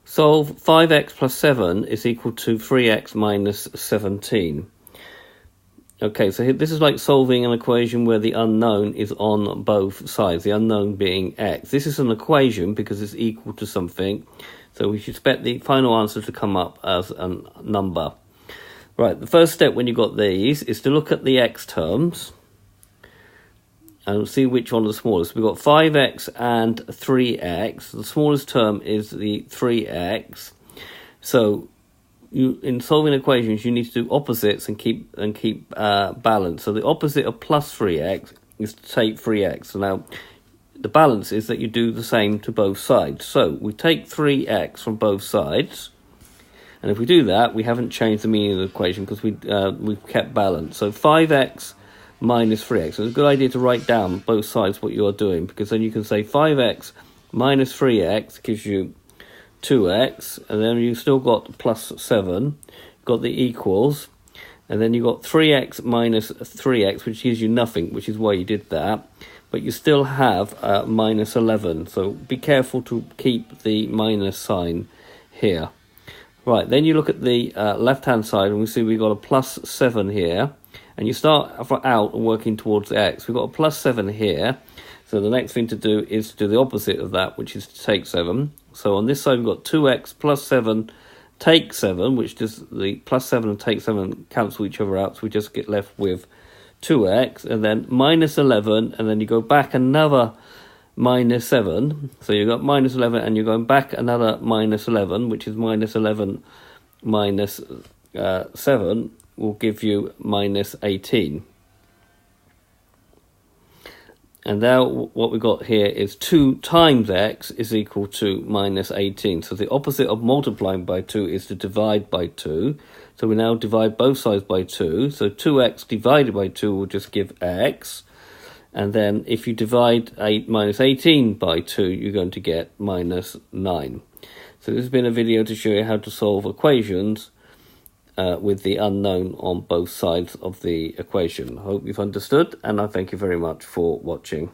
Solve 5x plus 7 is equal to 3x minus 17. Okay, so this is like solving an equation where the unknown is on both sides, the unknown being x. This is an equation because it's equal to something, so we should expect the final answer to come up as a number. Right, the first step when you've got these is to look at the x terms and see which one is the smallest. We've got 5x and 3x. The smallest term is the 3x. So in solving equations, you need to do opposites and keep balance. So the opposite of plus 3x is to take 3x. So now the balance is that you do the same to both sides. So we take 3x from both sides. And if we do that, we haven't changed the meaning of the equation because we've kept balance. So 5x minus 3x. So it's a good idea to write down both sides what you're doing, because then you can say 5x minus 3x gives you 2x, and then you still got plus 7, got the equals, and then you got 3x minus 3x, which gives you nothing, which is why you did that, but you still have minus 11. So be careful to keep the minus sign here. Right, then you look at the left-hand side, and we see we've got a plus 7 here. And you start out working towards x. We've got a plus 7 here. So the next thing to do is to do the opposite of that, which is to take 7. So on this side, we've got 2x plus 7 take 7, which does the plus 7 and take 7 cancel each other out. So we just get left with 2x, and then minus 11, and then you go back another minus 7. So you've got minus 11, and you're going back another minus 11, which is minus 11 minus 7. Will give you minus 18. And now what we've got here is 2 times x is equal to minus 18. So the opposite of multiplying by 2 is to divide by 2. So we now divide both sides by 2. So 2x divided by 2 will just give x. And then if you divide minus 18 by 2, you're going to get minus 9. So this has been a video to show you how to solve equations with the unknown on both sides of the equation. I hope you've understood, and I thank you very much for watching.